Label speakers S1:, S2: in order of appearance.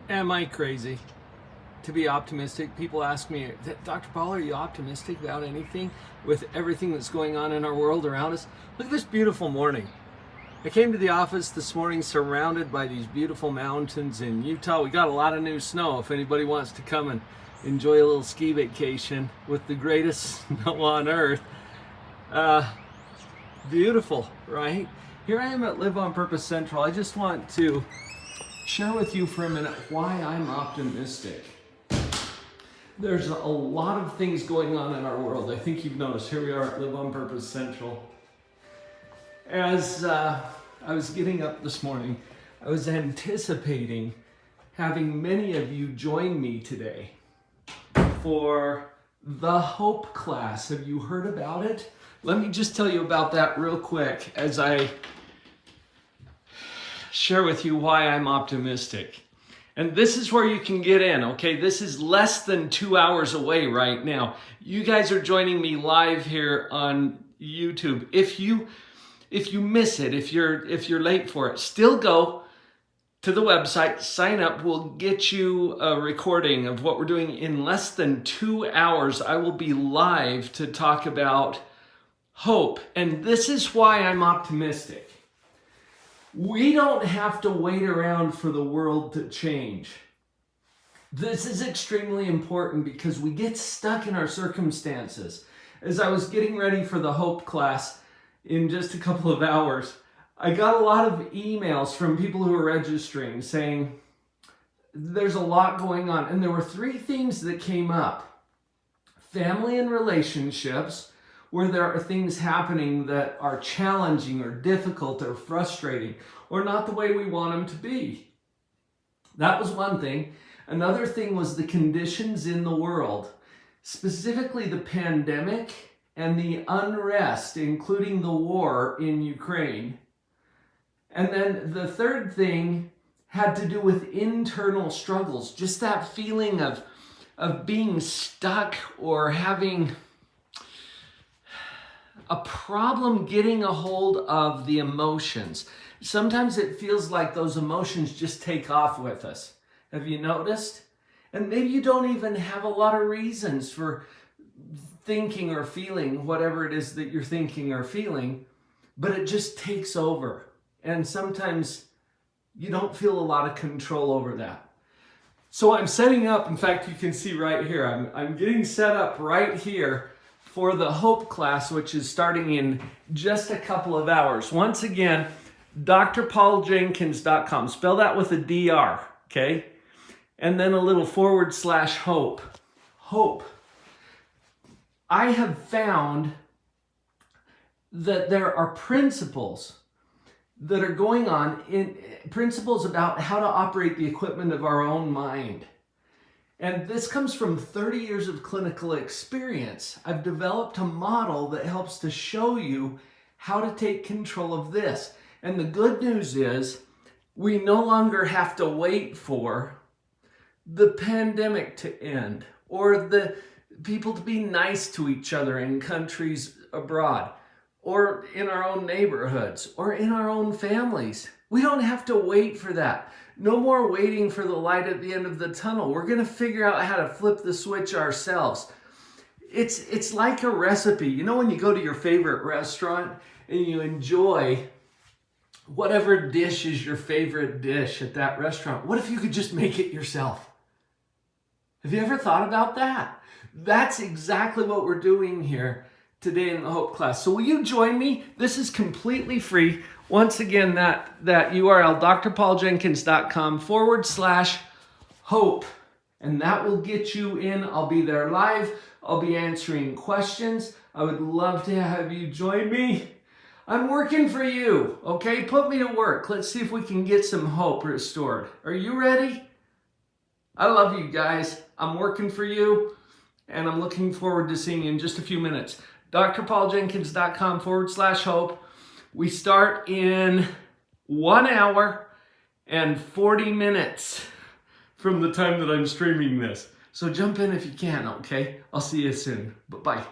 S1: Am I crazy to be optimistic? People ask me, Dr. Paul, are you optimistic about anything with everything that's going on in our world around us? Look at this beautiful morning. I came to the office this morning surrounded by these beautiful mountains in Utah. We got a lot of new snow. If anybody wants to come and enjoy a little ski vacation with the greatest snow on earth. Beautiful, right? Here I am at Live on Purpose Central. I just want to share with you for a minute why I'm optimistic. There's a lot of things going on in our world. I think you've noticed. Here we are at Live on Purpose Central. As I was getting up this morning, I was anticipating having many of you join me today for the Hope class. Have you heard about it? Let me just tell you about that real quick as I share with you why I'm optimistic. And this is where you can get in, okay? This is less than 2 hours away right now. You guys are joining me live here on YouTube. If you miss it, if you're late for it, still go to the website, sign up. We'll get you a recording of what we're doing in less than 2 hours. I will be live to talk about hope. And this is why I'm optimistic. We don't have to wait around for the world to change. This is extremely important because we get stuck in our circumstances. As I was getting ready for the Hope class in just a couple of hours, I got a lot of emails from people who are registering saying there's a lot going on. And there were three themes that came up. Family and relationships, where there are things happening that are challenging or difficult or frustrating or not the way we want them to be. That was one thing. Another thing was the conditions in the world, specifically the pandemic and the unrest, including the war in Ukraine. And then the third thing had to do with internal struggles, just that feeling of being stuck or having a problem getting a hold of the emotions. Sometimes it feels like those emotions just take off with us. Have you noticed? And maybe you don't even have a lot of reasons for thinking or feeling whatever it is that you're thinking or feeling, but it just takes over. And sometimes you don't feel a lot of control over that. So I'm setting up, in fact, you can see right here, I'm getting set up right here for the Hope class, which is starting in just a couple of hours. Once again, drpauljenkins.com. Spell that with a DR, okay? And then a little /hope. Hope. I have found that there are principles that are going on, principles about how to operate the equipment of our own mind. And this comes from 30 years of clinical experience. I've developed a model that helps to show you how to take control of this. And the good news is we no longer have to wait for the pandemic to end or the people to be nice to each other in countries abroad or in our own neighborhoods or in our own families. We don't have to wait for that. No more waiting for the light at the end of the tunnel. We're going to figure out how to flip the switch ourselves. It's like a recipe. You know when you go to your favorite restaurant and you enjoy whatever dish is your favorite dish at that restaurant? What if you could just make it yourself? Have you ever thought about that? That's exactly what we're doing here today in the Hope class. So will you join me? This is completely free. Once again, that URL, drpauljenkins.com /hope. And that will get you in. I'll be there live. I'll be answering questions. I would love to have you join me. I'm working for you, okay? Put me to work. Let's see if we can get some hope restored. Are you ready? I love you guys. I'm working for you, and I'm looking forward to seeing you in just a few minutes. drpauljenkins.com /hope. We start in 1 hour and 40 minutes from the time that I'm streaming this. So jump in if you can, okay? I'll see you soon. Bye-bye.